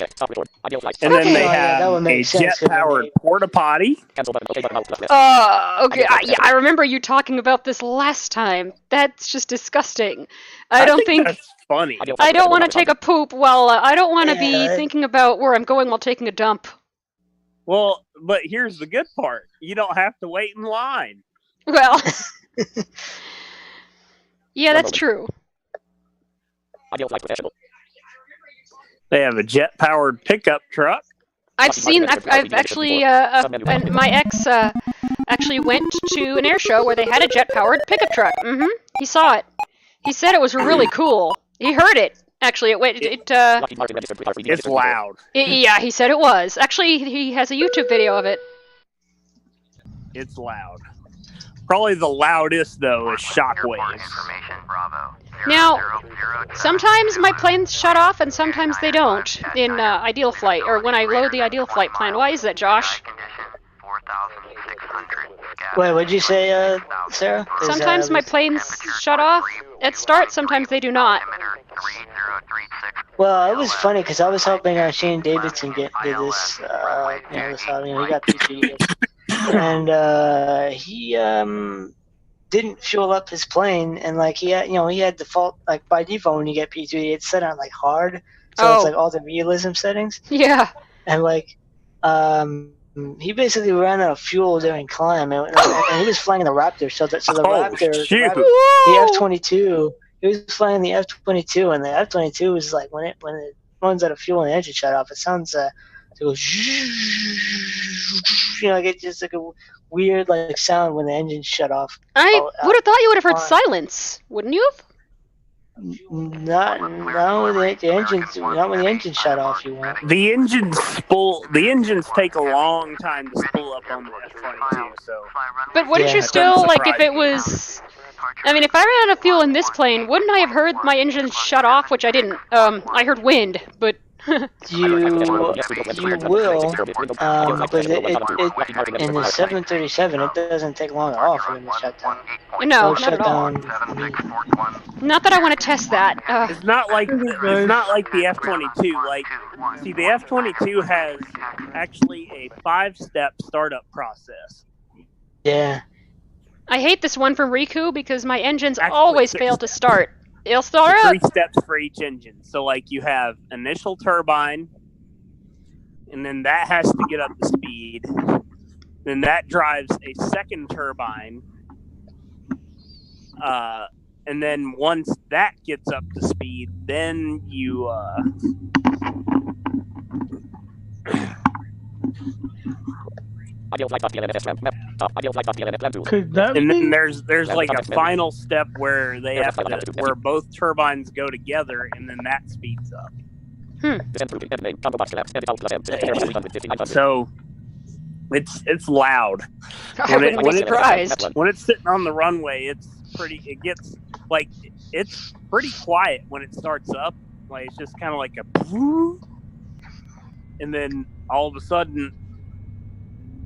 And then they Okay. have a jet-powered porta potty. Okay, yeah, I remember you talking about this last time. That's just disgusting. I don't think that's funny. I don't want to take a poop while I don't want to be thinking about where I'm going while taking a dump. Well, but here's the good part. You don't have to wait in line. Well, yeah, that's true. They have a jet-powered pickup truck. I've actually, and my ex actually went to an air show where they had a jet-powered pickup truck. He saw it. He said it was really cool. He heard it. Actually, it's loud. Yeah, he said it was. Actually, he has a YouTube video of it. It's loud. Probably the loudest, though, is Shockwave. Now, sometimes my planes shut off and sometimes they don't in Ideal Flight, or when I load the Ideal Flight plan. Why is that, Josh? Wait, what'd you say, Sarah? Sometimes my planes shut off at start, sometimes they do not. Well, it was funny because I was helping Shane Davidson get this, he got PTD. And he didn't fuel up his plane, and like he had default, like by default when you get P2E it's set on like hard, so it's like all the realism settings. Yeah. And like he basically ran out of fuel during climb, and he was flying the Raptor, so the F-22. He was flying the F-22, and the F-22 was like when it runs out of fuel and the engine shut off, it sounds it goes, like it's just like a weird like sound when the engine shut off. I would have thought you would have heard silence, wouldn't you have? Not when the engine shut off. You won't. The engines take a long time to spool up on the F-22. So. But wouldn't you still like if it was? I mean, if I ran out of fuel in this plane, wouldn't I have heard my engine shut off? Which I didn't. I heard wind, but. You will, but in the 737, it doesn't take long at all for them to shut down. No, not at all. Not that I want to test that. It's not like the F-22. Like, see, the F-22 has actually a 5-step startup process. Yeah. I hate this one from Riku because my engines always fail to start. It'll start up. 3 steps for each engine. So, like, you have initial turbine, and then that has to get up to speed. Then that drives a second turbine. And then once that gets up to speed, then you... And then there's like a final step where they have where both turbines go together, and then that speeds up. So it's loud. When it's sitting on the runway, it's pretty quiet when it starts up. Like it's just kind of like a, and then all of a sudden,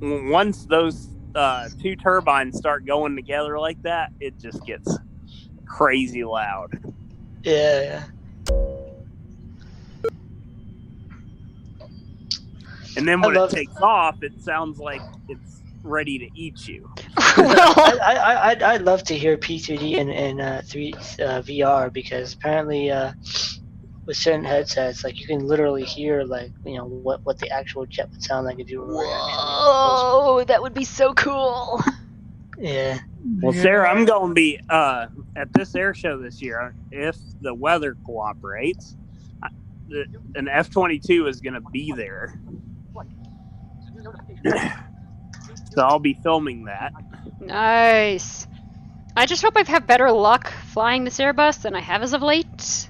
once those 2 turbines start going together like that, it just gets crazy loud. Yeah. And then when it takes off, it sounds like it's ready to eat you. I'd love to hear P2D in 3 VR because apparently with certain headsets, like you can literally hear like what the actual jet would sound like if you were. Whoa, that would be so cool. Yeah. Well, Sarah, I'm going to be at this air show this year. If the weather cooperates, an F-22 is going to be there. So I'll be filming that. Nice. I just hope I have better luck flying this Airbus than I have as of late.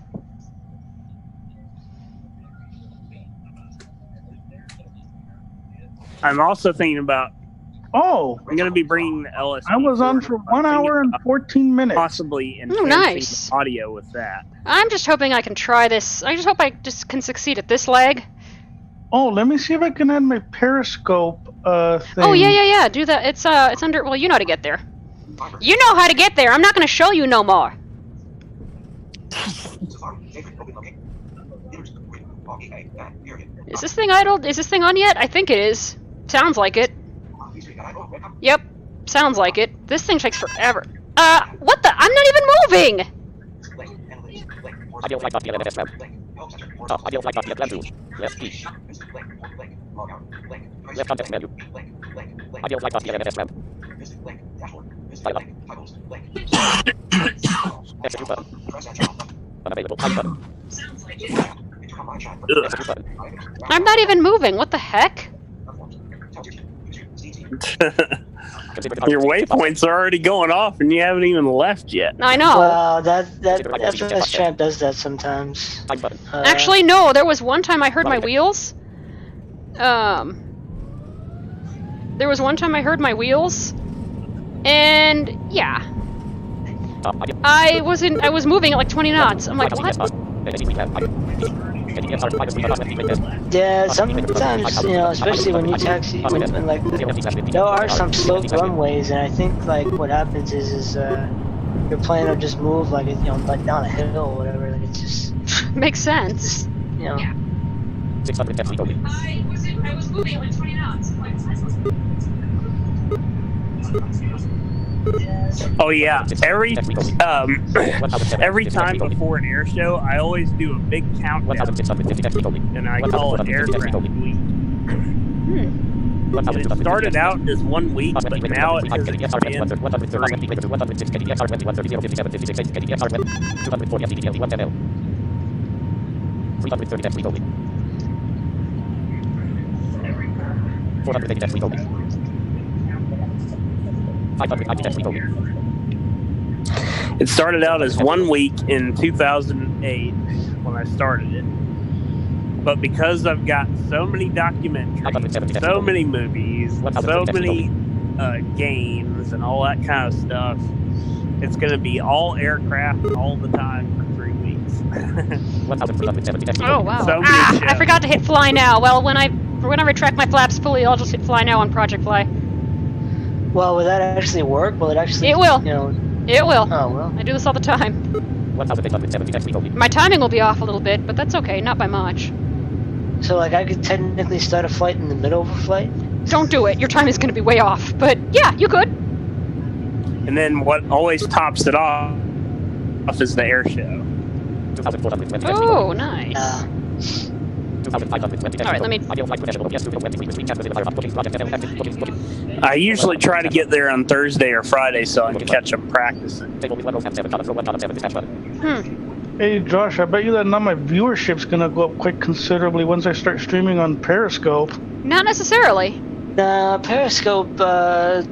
I'm also thinking about. I'm going to be bringing the LSD. I was on for 1 hour and 14 minutes. Possibly nice audio with that. I'm just hoping I can try this. I just hope I just can succeed at this leg. Oh, let me see if I can add my periscope thing. Oh yeah. Do that. It's under. Well, you know how to get there. You know how to get there. I'm not going to show you no more. Is this thing idled? Is this thing on yet? I think it is. Sounds like it. Yep. Sounds like it. This thing takes forever. What the? I'm not even moving! I'm not even moving. What the heck? Your waypoints are already going off, and you haven't even left yet. I know. Well, that FS Champ does that sometimes. Actually, no. There was one time I heard my wheels. There was one time I heard my wheels, and yeah, I was moving at like 20 knots. I'm like, what? Yeah, sometimes, you know, especially when you taxi, when like, there are some sloped runways, and I think, like, what happens is your plane will just move, like, you know, like down a hill or whatever, like, it's just... Makes sense. You know. Yeah. I was moving at like 20 knots. Oh yeah, every time before an air show, I always do a big countdown, and I call it aircraft week. And it started out as 1 week, but now it has expanded. It started out as 1 week in 2008 when I started it. But because I've got so many documentaries, so many movies, so many games, and all that kind of stuff, it's going to be all aircraft all the time for 3 weeks. Oh wow! So I forgot to hit fly now. Well, when I retract my flaps fully, I'll just hit fly now on Project Fly. Well, will that actually work? Will it actually? It will. You know. It will. Oh well. I do this all the time. My timing will be off a little bit, but that's okay. Not by much. So, like, I could technically start a flight in the middle of a flight? Don't do it. Your time is going to be way off. But yeah, you could. And then what always tops it off is the air show. Oh, nice. Alright, let me... I usually try to get there on Thursday or Friday so I can catch them practicing. Hey Josh, I bet you that now my viewership's gonna go up quite considerably once I start streaming on Periscope. Not necessarily. Periscope, I've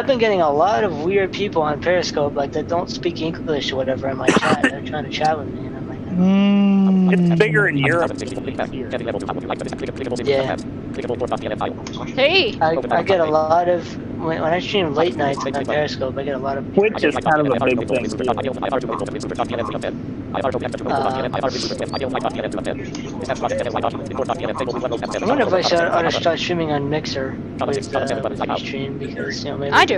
been getting a lot of weird people on Periscope, like, that don't speak English or whatever in my chat. They're trying to chat with me, and I'm like... It's bigger in Europe. Yeah. Hey! I get a lot of... When I stream late nights on Periscope, I get a lot of... Which is kind of a big thing. I wonder if I ought to start streaming on Mixer with stream, because, you know, maybe... I do.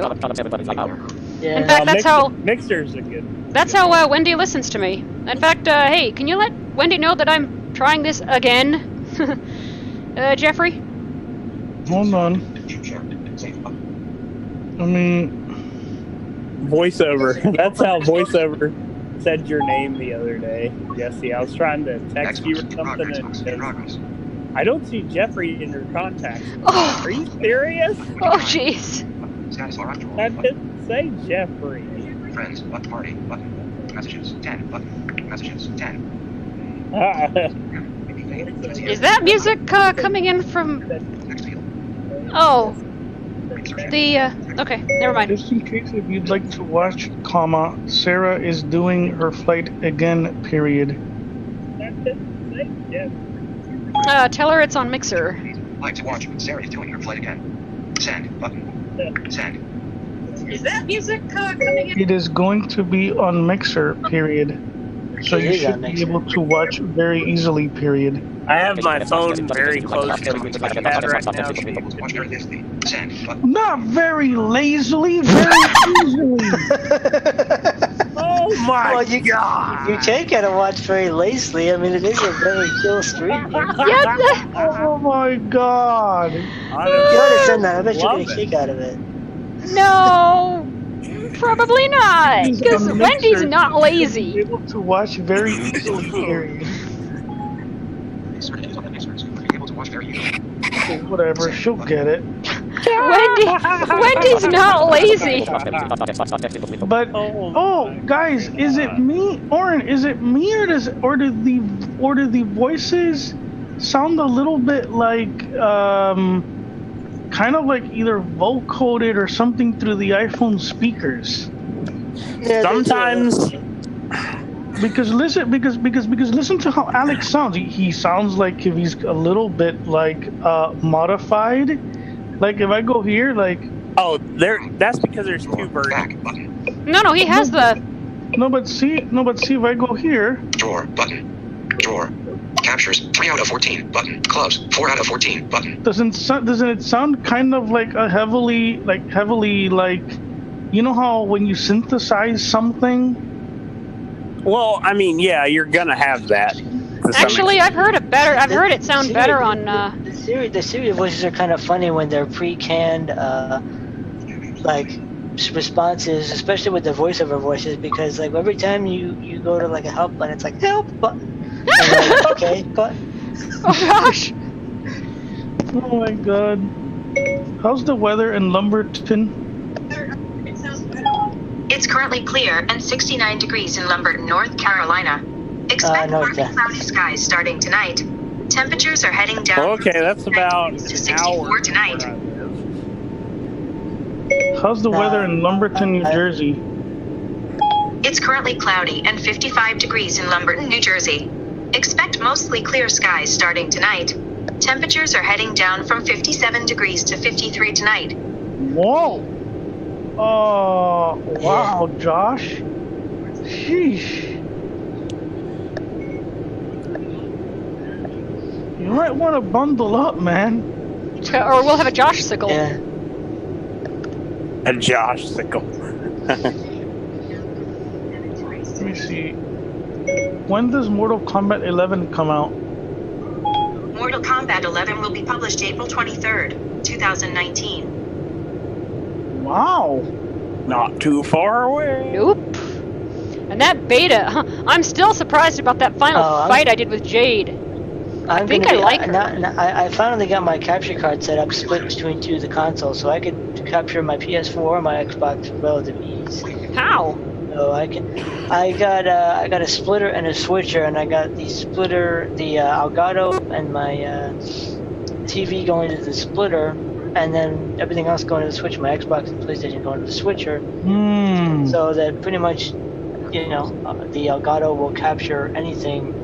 Yeah. In fact, that's how... Mixers are good. That's how Wendy listens to me. In fact, hey, can you let Wendy know that I'm trying this again? Jeffrey? Hold on. I mean... Voiceover. That's how voiceover said your name the other day, Jessie. I was trying to text you or something, and I don't see Jeffrey in your contacts. Oh. Are you serious? Oh, jeez. That didn't say Jeffrey. Friends, button party, button, messages, 10, button, messages, 10. Is that music coming in from... Oh. Okay, never mind. Just in case if you'd like to watch, Sarah is doing her flight again, period. That didn't say Jeffrey. Tell her it's on Mixer. Like to watch, Sarah is doing her flight again. Send, button, send. Is that music coming in? It is going to be on Mixer, period. So you should be able to watch very easily, period. I have my phone very close to my pad right now. Not very lazily, very easily. Oh Oh my Well, you can kind of watch very lazily. I mean, it is a very chill stream. Oh my god. You understand that? I bet you Love get a it. kick out of it. No, probably not. He's Because a Wendy's mixer. not She'll lazy. be able to watch very easily, period. Able to watch very easily. Okay, whatever, she'll get it. Wendy's not lazy. But guys, is it me, Orin? Is it me, or do the voices sound a little bit like kind of like either vote-coded or something through the iPhone speakers? Yeah, Sometimes. Because listen to how Alex sounds. He sounds like if he's a little bit like modified. Like if I go here, like Oh, that's because there's two versions. Back button. No, he has the. no, but see if I go here. Drawer button. Drawer. Captures 3 out of 14 button. Close 4 out of 14 button. Doesn't it sound kind of like a heavily like, you know how when you synthesize something? Well, I mean, yeah, you're gonna have that. Actually, I've heard it better. I've heard it sound better on. The Siri voices are kind of funny when they're pre-canned, like responses, especially with the voiceover voices, because like every time you go to like a help button, it's like help button. And you're like, okay, but. Oh gosh. Oh my god. How's the weather in Lumberton? It's currently clear and 69 degrees in Lumberton, North Carolina. Expect partly cloudy skies starting tonight. Temperatures are heading down. Okay, that's about to an 64 hour tonight. How's the weather in Lumberton, New Jersey? It's currently cloudy and 55 degrees in Lumberton, New Jersey. Expect mostly clear skies starting tonight. Temperatures are heading down from 57 degrees to 53 tonight. Whoa! Oh, wow, Josh. Sheesh. You might want to bundle up, man. Or we'll have a Josh sickle. Yeah. A Josh sickle. Let me see. When does Mortal Kombat 11 come out? Mortal Kombat 11 will be published April 23rd, 2019. Wow. Not too far away. Nope. And that beta, I'm still surprised about that final fight I did with Jade. I think I like her. I finally got my capture card set up, split between two of the consoles, so I could capture my PS4 or my Xbox with relative ease. How? So I got a splitter and a switcher, and I got the splitter, the Elgato, and my TV going to the splitter, and then everything else going to the switcher. My Xbox and PlayStation going to the switcher. So that pretty much, you know, the Elgato will capture anything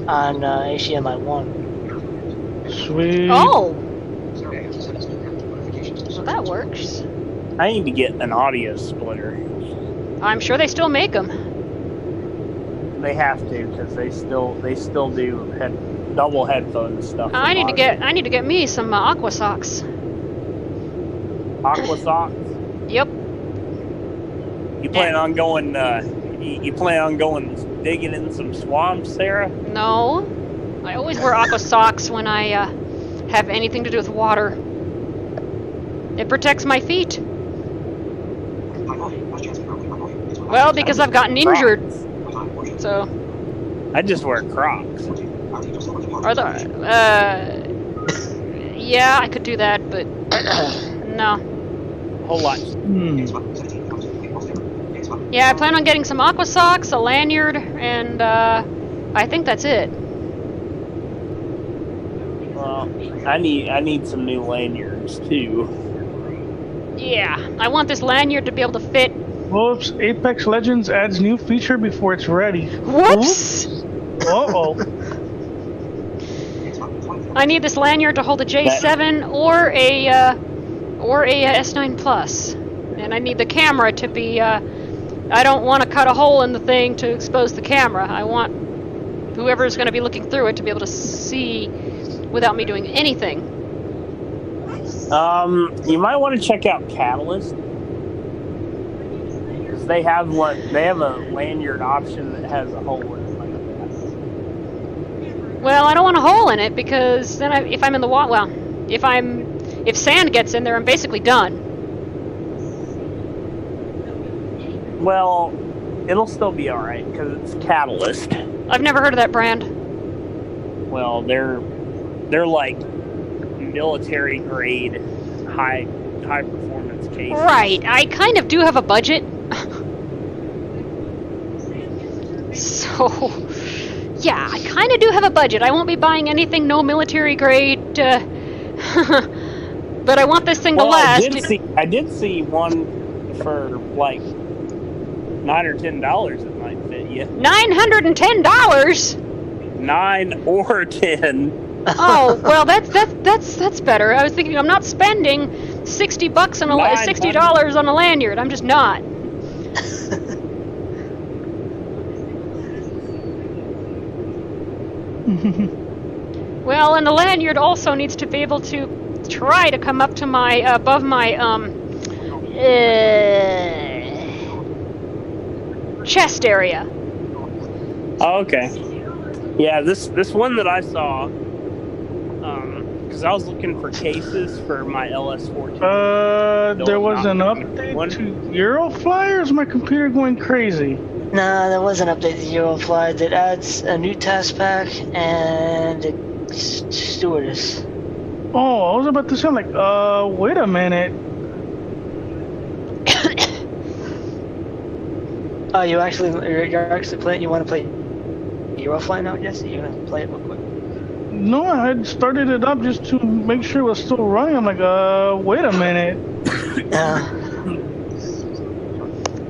on HDMI 1. Sweet. Oh! Well, that works. I need to get an audio splitter. I'm sure they still make them. They have to, because they still do double headphone stuff. I need to get me some Aqua socks. Aqua socks. Yep. You plan on going? You plan on going digging in some swamps, Sarah? No. I always wear Aqua socks when I have anything to do with water. It protects my feet. Well, because I've gotten injured. So. I just wear Crocs. Are the, yeah, I could do that, but no. A whole lot. Yeah, I plan on getting some Aqua socks, a lanyard, and I think that's it. Well, I need some new lanyards too. Yeah, I want this lanyard to be able to fit. Whoops, Apex Legends adds new feature before it's ready. Whoops! Uh-oh. I need this lanyard to hold a J7 or a S9 Plus. And I need the camera to be, I don't want to cut a hole in the thing to expose the camera. I want whoever's going to be looking through it to be able to see without me doing anything. You might want to check out Catalyst. they have a lanyard option that has a hole in it like that. Well, I don't want a hole in it because then if I'm in the water, well, if sand gets in there, I'm basically done. Well, it'll still be all right because it's Catalyst. I've never heard of that brand. Well, they're like military grade, high performance cases. Right. I kind of do have a budget. So, yeah, I kind of do have a budget. I won't be buying anything no military grade, but I want this thing to last. I did see one for like $9 or $10 that might fit you. $910? 9 or 10. Oh, well, that's better. I was thinking I'm not spending $60 on $60 on a lanyard. I'm just not. Well, and the lanyard also needs to be able to try to come up to my above my chest area. Oh, okay. Yeah, this one that I saw, because I was looking for cases for my LS14. There was an update to Eurofly, or is my computer going crazy? No, there was an update to Eurofly that adds a new task pack and a stewardess. Oh, I was about to say, like, wait a minute. Oh, you're actually playing. You want to play Eurofly now, Jesse? You're gonna play it real quick. No, I had started it up just to make sure it was still running. I'm like, wait a minute.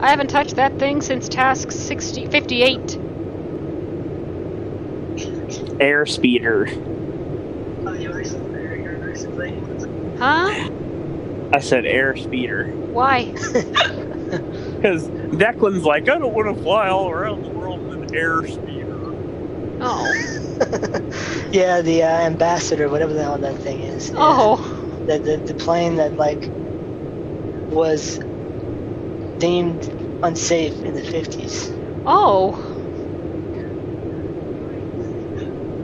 I haven't touched that thing since task 58. Airspeeder. Oh, you're actually playing? Huh? I said airspeeder. Why? Because Declan's like, I don't want to fly all around the world with an airspeeder. Oh. Yeah, the ambassador, whatever the hell that thing is. Oh. The plane that like was deemed unsafe in the 50s. Oh.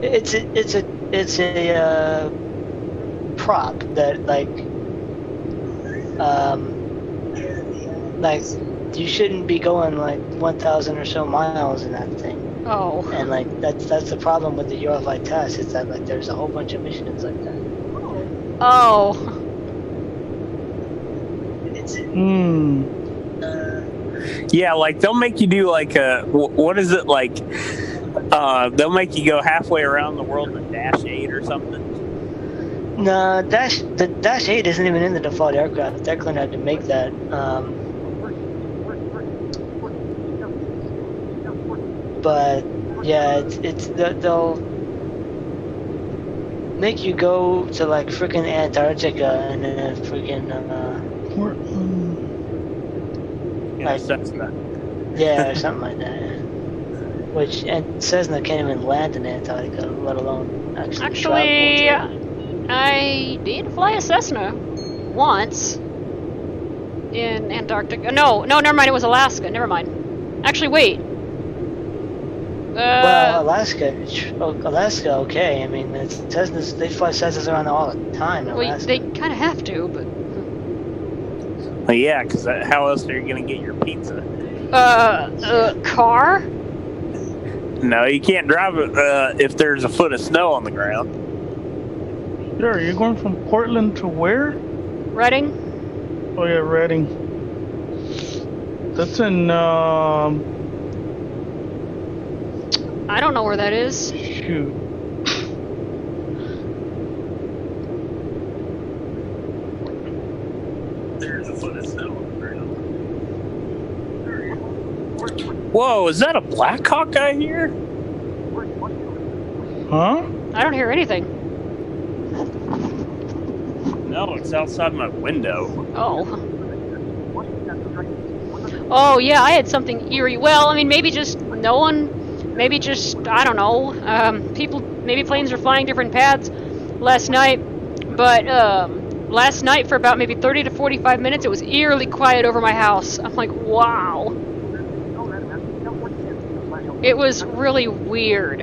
It's a prop that like you shouldn't be going like 1,000 or so miles in that thing. Oh. And like that's the problem with the Eurofly test. It's that like there's a whole bunch of missions like that. Oh. Yeah, like they'll make you do like what is it like? They'll make you go halfway around the world in Dash 8 or something. No, the Dash 8 isn't even in the default aircraft. Declan had to make that. But yeah, they'll make you go to like freaking Antarctica and then freaking Like Cessna. Yeah, or something like that. Which, and Cessna can't even land in Antarctica, let alone actually travel. I did fly a Cessna once in Antarctica. No, never mind. It was Alaska. Never mind. Actually, wait. Well, Alaska, okay. I mean, Cessnas, they fly Cessnas around all the time. Well, they kind of have to, but. Well, yeah, because how else are you going to get your pizza? Car? No, you can't drive it if there's a foot of snow on the ground. Sure, you're going from Portland to where? Reading. Oh yeah, Reading. That's in I don't know where that is. Shoot. There's a foot of snow on the ground. Whoa, is that a Black Hawk I hear? Huh? I don't hear anything. No, it's outside my window. Oh. Oh, yeah, I had something eerie. Well, I mean, maybe just no one... Maybe just, I don't know, maybe planes are flying different paths last night, but, last night for about maybe 30 to 45 minutes, it was eerily quiet over my house. I'm like, wow. It was really weird.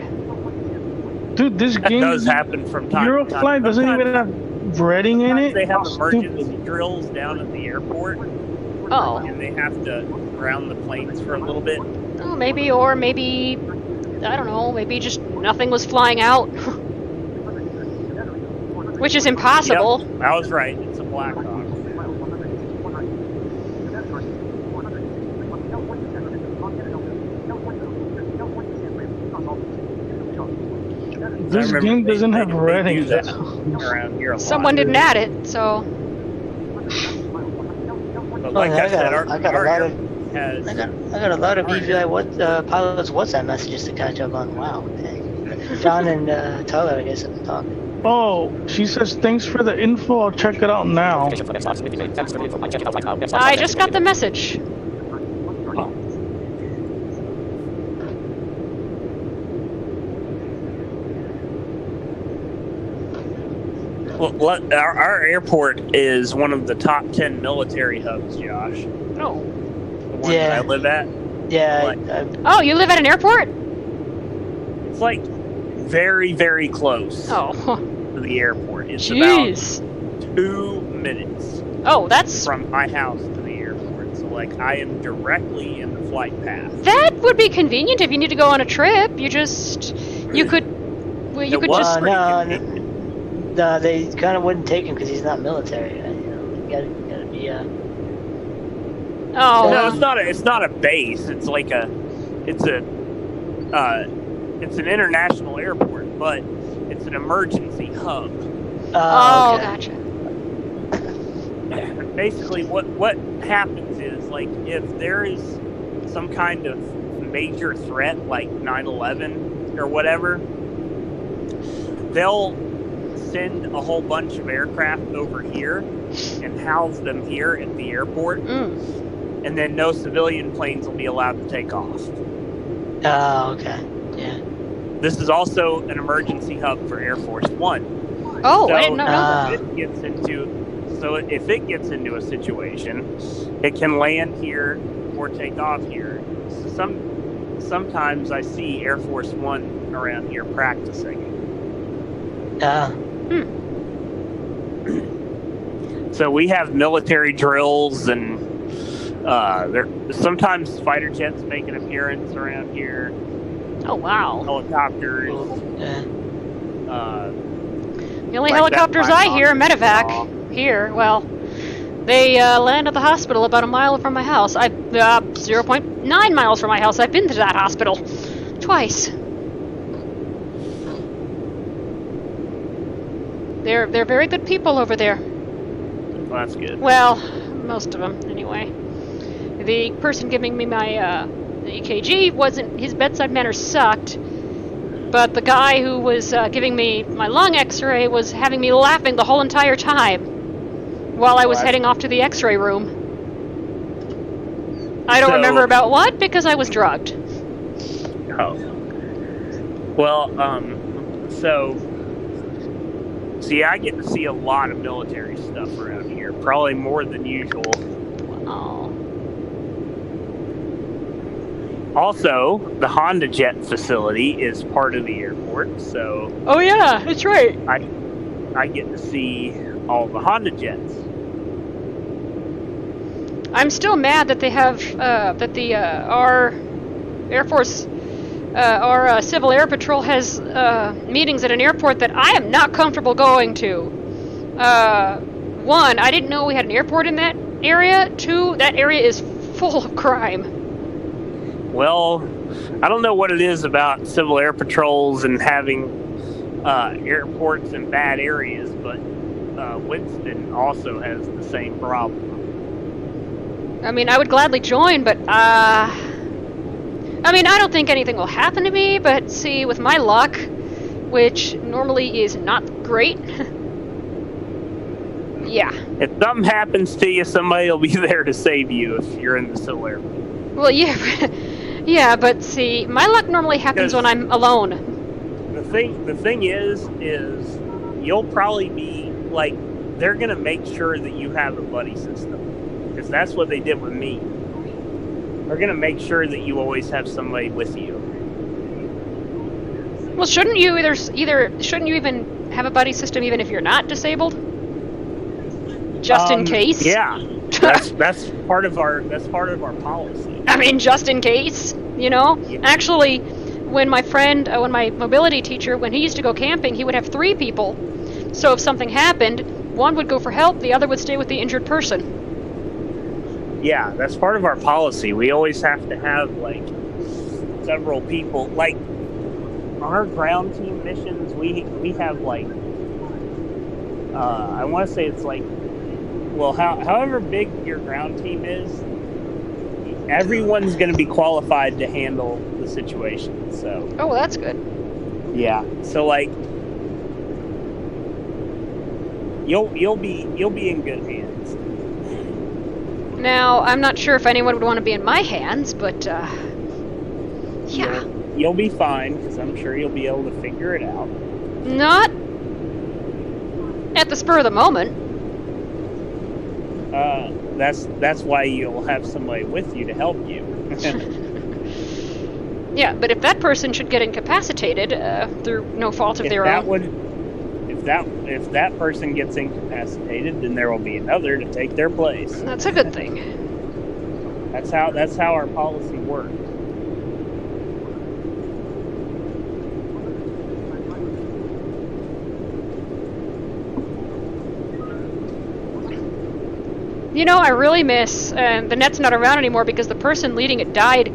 Dude, this That game does happen from time to time. Euroflight doesn't even have breading in it. They have How emergency stupid. drills down at the airport, Oh. and they have to ground the planes for a little bit. Oh, maybe, or maybe, I don't know, maybe just nothing was flying out. Which is impossible. Yep, I was right. It's a Black Hawk. This game doesn't have they breading. do that around here a lot. Someone didn't add it, so. But like I said, I got a lot of has I got a lot of EVI pilots WhatsApp messages to catch up on. Wow. Dang. John and Tyler, I guess, have been talking. Oh, she says thanks for the info. I'll check it out now. I just got the message. well, our airport is one of the top 10 military hubs, Josh. Oh. The one that I live at. Yeah. Like- Oh, you live at an airport? It's like very, very close Oh. to the airport. It's Jeez. about 2 minutes Oh, that's. from my house to the airport. So, like, I am directly in the flight path. That would be convenient if you need to go on a trip. You just. You could. Well, you It could was just. pretty no, convenient. No, they kind of wouldn't take him because he's not military. You gotta be. Oh. No, it's not a base. It's like it's an international airport, but it's an emergency hub. Oh, Okay. gotcha. Basically, what happens is, like, if there is some kind of major threat, like 9/11 or whatever, they'll send a whole bunch of aircraft over here and house them here at the airport, and then no civilian planes will be allowed to take off. Oh, okay. Yeah. This is also an emergency hub for Air Force One. Oh, So I didn't know that. if it gets into a situation, it can land here or take off here. Sometimes I see Air Force One around here practicing. So we have military drills, and sometimes fighter jets make an appearance around here. Oh, wow. Helicopters. Yeah. The only Like helicopters that I hear are Black medevac. Hawk. Here, well, they land at the hospital about a mile from my house. 0.9 miles from my house. I've been to that hospital twice. They're very good people over there. Well, that's good. Well, most of them, anyway. The person giving me my EKG wasn't. His bedside manner sucked. But the guy who was giving me my lung x-ray was having me laughing the whole entire time while I was heading off to the x-ray room. I don't remember about what, because I was drugged. Oh. Well, see, I get to see a lot of military stuff around here, probably more than usual. Oh. Also, the Honda Jet facility is part of the airport, so Oh yeah, that's right. I get to see all the Honda Jets. I'm still mad that they have our Air Force, our Civil Air Patrol has meetings at an airport that I am not comfortable going to. One, I didn't know we had an airport in that area. Two, that area is full of crime. Well, I don't know what it is about Civil Air Patrols and having airports in bad areas, but Winston also has the same problem. I mean, I would gladly join, but I mean, I don't think anything will happen to me, but see, with my luck, which normally is not great, yeah. If something happens to you, somebody will be there to save you if you're in the Civil Air. Well, yeah, yeah, but see, my luck normally happens when I'm alone. The thing is you'll probably be like they're going to make sure that you have a buddy system, because that's what they did with me. They're going to make sure that you always have somebody with you. Well, shouldn't you shouldn't you even have a buddy system even if you're not disabled? Just in case? Yeah. That's part of our policy. I mean, just in case, you know? Yeah. Actually, when my mobility teacher, when he used to go camping, he would have 3 people. So if something happened, one would go for help, the other would stay with the injured person. Yeah, that's part of our policy. We always have to have, like, several people. Like, on our ground team missions, we have, like, I want to say it's like, well, however big your ground team is, everyone's going to be qualified to handle the situation. So. Oh, well, that's good. Yeah. So, like, you'll be in good hands. Now, I'm not sure if anyone would want to be in my hands, but yeah. You'll be fine, because I'm sure you'll be able to figure it out. Not at the spur of the moment. That's why you'll have somebody with you to help you. Yeah, but if that person should get incapacitated through no fault of their own, if that person gets incapacitated, then there will be another to take their place. That's a good thing. That's how our policy works. You know, I really miss, and the net's not around anymore because the person leading it died,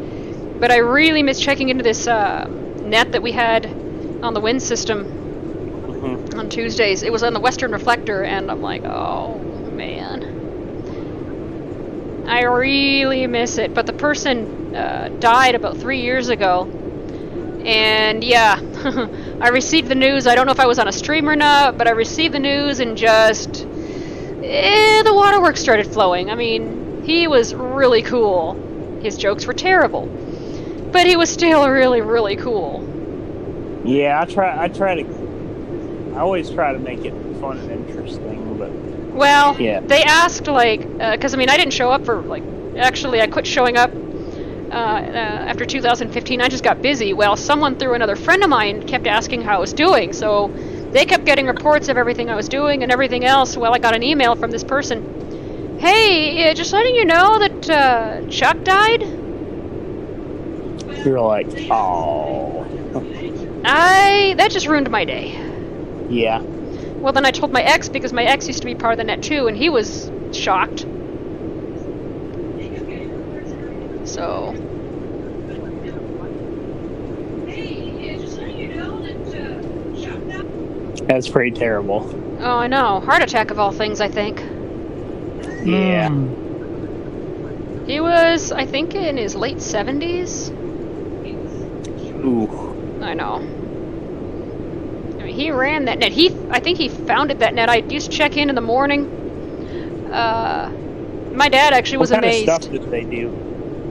but I really miss checking into this net that we had on the wind system on Tuesdays. It was on the Western Reflector, and I'm like, oh, man. I really miss it, but the person died about 3 years ago, and yeah, I received the news. I don't know if I was on a stream or not, but I received the news and just... the waterworks started flowing. I mean, he was really cool. His jokes were terrible, but he was still really, really cool. Yeah, I always try to make it fun and interesting, but... Well, yeah. They asked, like, because, I mean, I didn't show up for, like, actually, I quit showing up after 2015. I just got busy. Well, someone through another friend of mine kept asking how I was doing, so... They kept getting reports of everything I was doing and everything else. Well, I got an email from this person. Hey, just letting you know that Chuck died. You're like, oh. That just ruined my day. Yeah. Well, then I told my ex, because my ex used to be part of the net too, and he was shocked. So... That's pretty terrible. Oh, I know. Heart attack of all things, I think. Yeah. He was, I think, in his late 70s. Ooh. I know. I mean, he ran that net. I think he founded that net. I used to check in the morning. My dad actually was amazed. What kind of stuff did they do?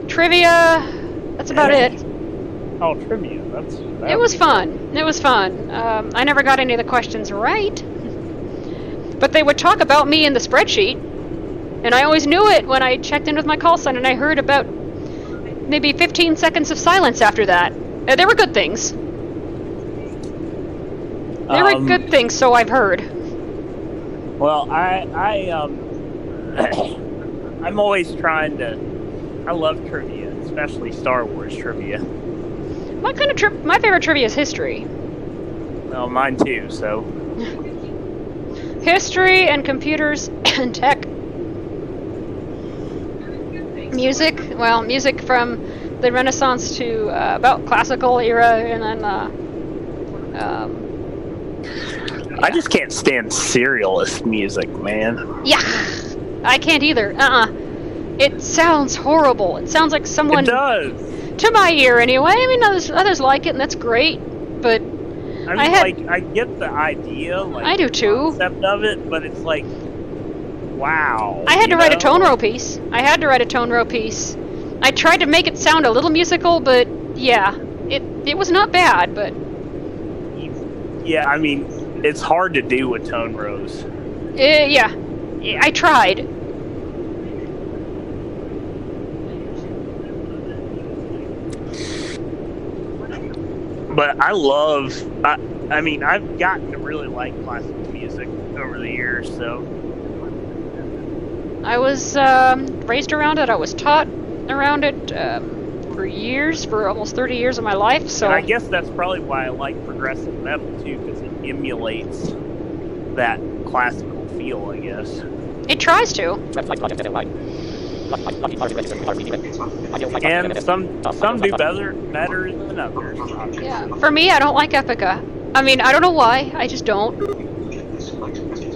Trivia. That's about it. Oh, trivia. It was fun. It was fun. I never got any of the questions right. But they would talk about me in the spreadsheet. And I always knew it when I checked in with my call sign, and I heard about maybe 15 seconds of silence after that. There were good things. There were good things, so I've heard. Well, I'm always trying to... I love trivia, especially Star Wars trivia. What kind of my favorite trivia is history. Well, mine too, so... History and computers and tech. Music, well, music from the Renaissance to about classical era, and then I just can't stand serialist music, man. Yeah, I can't either. It sounds horrible. It sounds like someone... It does. To my ear, anyway. I mean, others like it, and that's great, but... I get the idea, like... I do too. The concept of it, but it's like... Wow. I had to write a tone row piece. I tried to make it sound a little musical, but yeah, it was not bad, but... Yeah, I mean, it's hard to do with tone rows. Yeah. I tried. But I love. I mean, I've gotten to really like classical music over the years. So I was raised around it. I was taught around it for years, for almost 30 years of my life. So and I guess that's probably why I like progressive metal too, because it emulates that classical feel, I guess. it tries to. And some do better than others. Obviously. Yeah. For me, I don't like Epica. I mean, I don't know why. I just don't.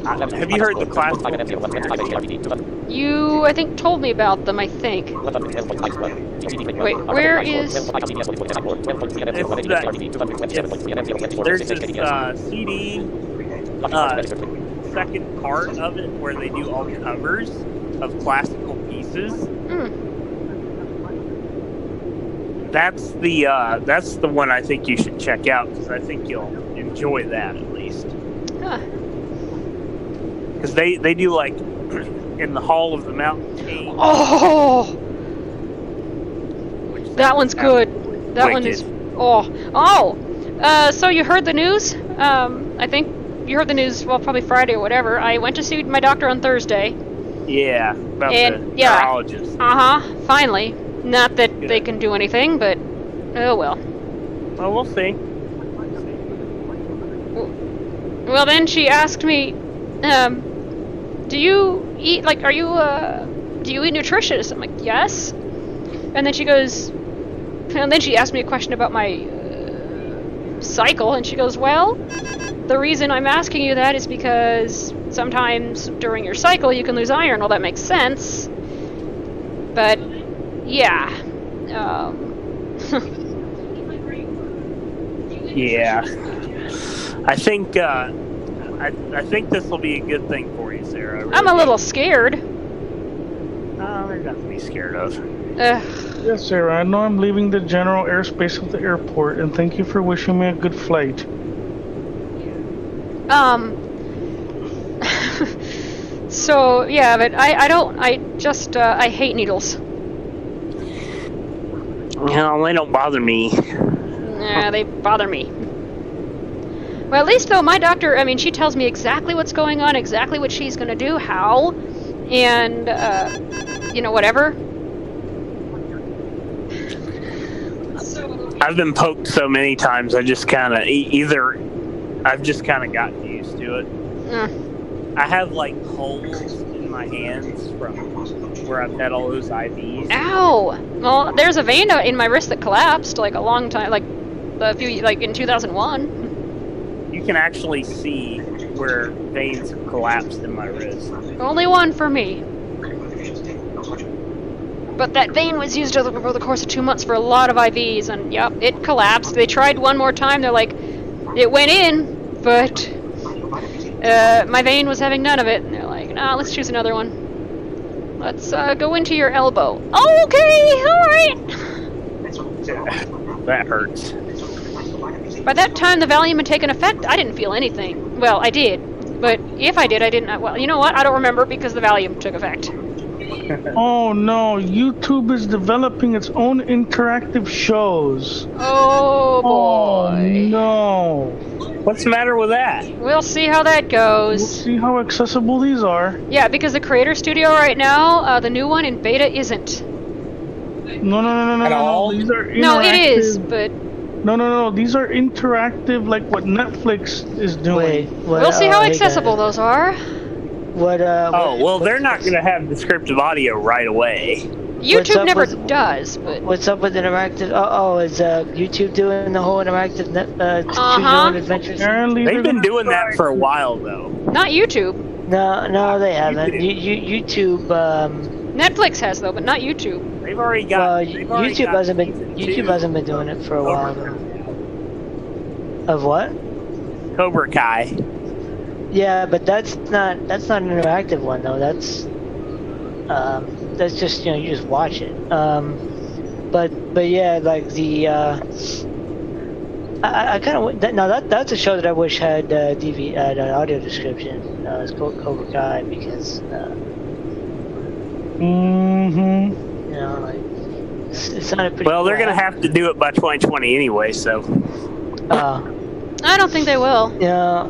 Have you heard the classical? You, I think, told me about them. I think. Wait, where is? There's this CD, second part of it where they do all covers of classical pieces. That's the one I think you should check out, because I think you'll enjoy that at least. Because they do like in the Hall of the Mountain King. Oh, that one's good. That one is. Oh. So you heard the news? I think you heard the news. Well, probably Friday or whatever. I went to see my doctor on Thursday. Yeah, about the neurologist. Finally. Not that they can do anything, but oh well. Well, we'll see. Well, then she asked me, do you eat, like, do you eat nutritious? I'm like, yes. And then she goes, and then she asked me a question about my cycle, and she goes, well, the reason I'm asking you that is because sometimes during your cycle you can lose iron. Well, that makes sense. But, yeah. Yeah. I think this will be a good thing for you, Sarah. Really. I'm a little scared. There's nothing to be scared of. Yes, Sarah, I know I'm leaving the general airspace of the airport, and thank you for wishing me a good flight. So, yeah, but I hate needles. No, they don't bother me. Nah, they bother me. Well, at least, though, my doctor, I mean, she tells me exactly what's going on, exactly what she's going to do, how, and, whatever. I've been poked so many times, I just kind of, I've just kind of gotten used to it. I have, like, holes in my hands from where I've had all those IVs. Ow! Well, there's a vein in my wrist that collapsed, like, a long time, like, in 2001. You can actually see where veins have collapsed in my wrist. Only one for me. But that vein was used over the course of 2 months for a lot of IVs, and yep, it collapsed. They tried one more time, they're like, it went in, but my vein was having none of it, and they're like, nah, let's choose another one. Let's go into your elbow. Okay, alright! That hurts. By that time the Valium had taken effect, I didn't feel anything. Well, I did. But if I did, I didn't. Well, you know what? I don't remember because the Valium took effect. Oh no, YouTube is developing its own interactive shows. Oh boy. Oh no. What's the matter with that? We'll see how that goes. We'll see how accessible these are. Yeah, because the Creator Studio right now, the new one in beta isn't. No. These are interactive. No, it is, but... No. These are interactive, like what Netflix is doing. We'll see how accessible those are. They're not going to have descriptive audio right away. YouTube never does, but... What's up with interactive? Is YouTube doing the whole interactive choose your own adventures? They've been doing that for a while, though. Not YouTube. No, they haven't. YouTube. Netflix has though, but not YouTube. They've already got. YouTube hasn't been doing it for a while. Of what? Cobra Kai. Yeah, but that's not an interactive one though. That's just you just watch it. But yeah, like the I kind of that's a show that I wish had an audio description. It's called Cobra Kai because you know, like it sounded pretty. Well, they're gonna have to do it by 2020 anyway, so. I don't think they will. Yeah,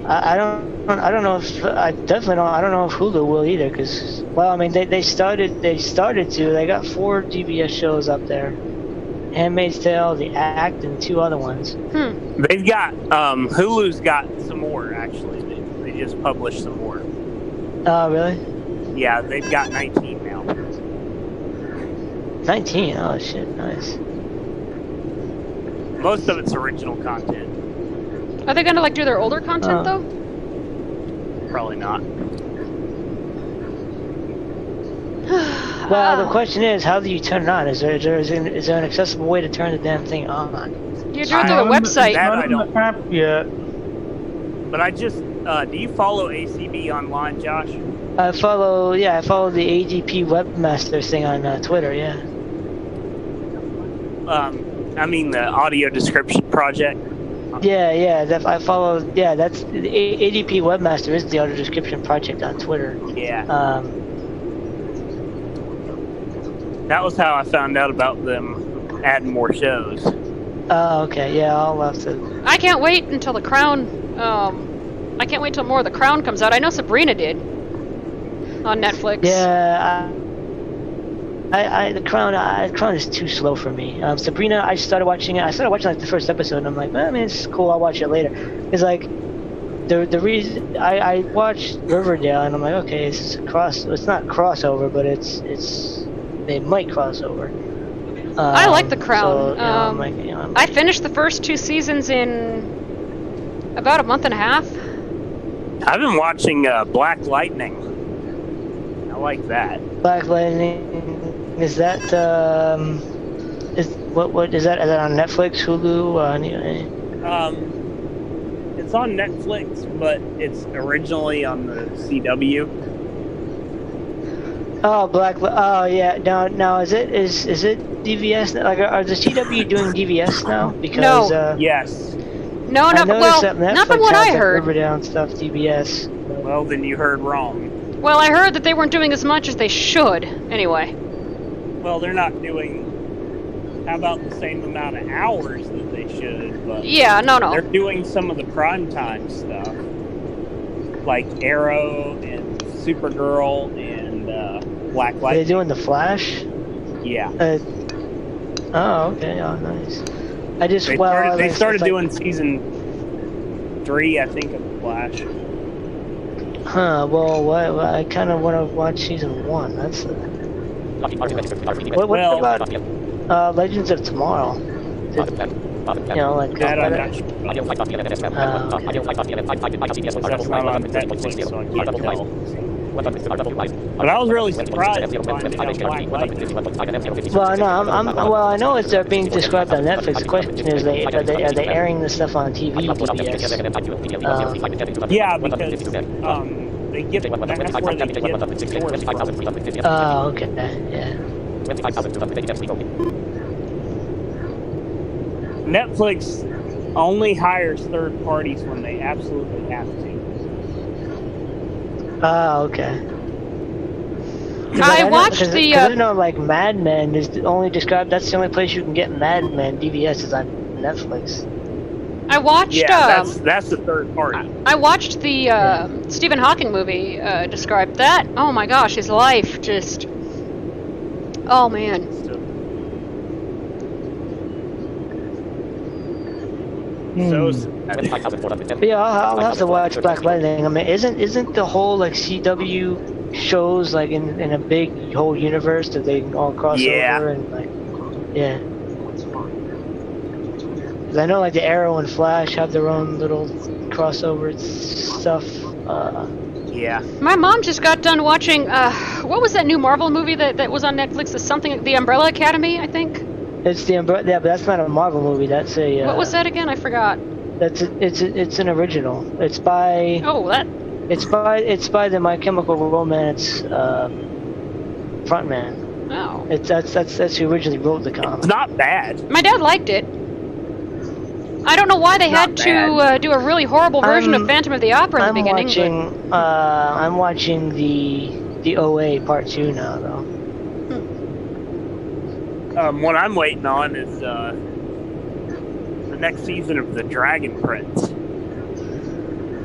I don't know if I definitely don't. I don't know if Hulu will either, because well, I mean they started to. They got 4 DBS shows up there. Handmaid's Tale, The Act, and 2 other ones. They've got Hulu's got some more actually. They just published some more. Oh, really? Yeah, they've got 19 now. 19? Oh shit, nice. Most of it's original content. Are they gonna like do their older content though? Probably not. Well, the question is, how do you turn it on? Is there an accessible way to turn the damn thing on? You do it through the website. That I don't. App yet. But I just, do you follow ACB online, Josh? I follow the ADP webmaster thing on Twitter. Yeah. I mean the audio description project. Yeah. I follow. Yeah, that's the ADP webmaster is the audio description project on Twitter. Yeah. That was how I found out about them adding more shows. Oh, okay. Yeah, I'll have to. I can't wait until The Crown. I can't wait till more of The Crown comes out. I know Sabrina did on Netflix. Yeah. The Crown is too slow for me. Sabrina, I started watching it. I started watching like the first episode, and I'm like, I mean, it's cool. I'll watch it later. It's like the reason I watched Riverdale, and I'm like, okay, it's not crossover, but they might cross over. I like The Crown. So, I finished the first 2 seasons in about a month and a half. I've been watching Black Lightning. I like that. Black Lightning, is that what is that? Is that on Netflix, Hulu? It's on Netflix, but it's originally on the CW. Oh, oh yeah. Now is it DVS? Like, are the CW doing DVS now? Because yes. No, not from what I heard. Riverdale and stuff, DVS. Well, then you heard wrong. Well, I heard that they weren't doing as much as they should. Anyway. Well, they're not doing. How about the same amount of hours that they should? But yeah, no. They're doing some of the primetime stuff, like Arrow and Supergirl and Black Lightning. Are they doing the Flash? Yeah. Oh, okay. Oh, nice. They started doing season 3, I think, of the Flash. Huh. Well, I kind of want to watch season 1. That's. What about Legends of Tomorrow? You know, like. That I'm not sure. That's not on Netflix, so I can't tell. But I was really surprised to find out Black Lightning. Well, no, I know they're being described on Netflix. The question is, are they airing this stuff on TV? DBS? Yeah, because they get that's where they get the source from. Oh, okay, yeah. Netflix only hires third parties when they absolutely have to. Oh, okay. I watched the. I know, like Mad Men is only described. That's the only place you can get Mad Men. DVS is on Netflix. I watched. Yeah, that's the third party. I watched the Stephen Hawking movie. Described that. Oh my gosh, his life just. Oh man. Yeah, I'll have to watch Black Lightning. I mean, isn't the whole like CW shows like in a big whole universe that they all cross over and like yeah. 'Cause I know like the Arrow and Flash have their own little crossover stuff. Yeah. My mom just got done watching. What was that new Marvel movie that was on Netflix? The Umbrella Academy, I think. It's the Umbrella. Yeah, but that's not a Marvel movie. That's a. What was that again? I forgot. It's an original. It's by. Oh, that. It's by the My Chemical Romance frontman. Oh. That's who originally wrote the comic. It's not bad. My dad liked it. I don't know why they had Not to do a really horrible version of Phantom of the Opera in the beginning. I'm watching the OA Part 2 now, though. What I'm waiting on is the next season of The Dragon Prince.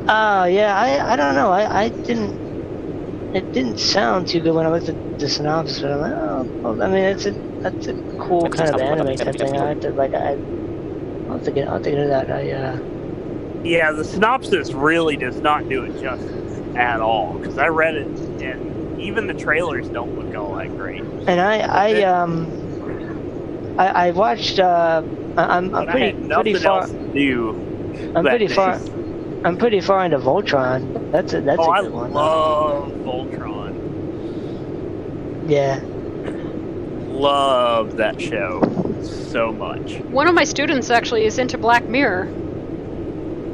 Yeah, I don't know. I didn't. It didn't sound too good when I looked at the synopsis, but I'm like, oh, I mean, that's a cool kind of anime type thing. I'll have to get into that. Yeah, the synopsis really does not do it justice at all, because I read it, and even the trailers don't look all that great. And I watched. I'm pretty far. Else to do I'm pretty far into Voltron. That's a good one. I love Voltron. Yeah. Love that show so much. One of my students actually is into Black Mirror.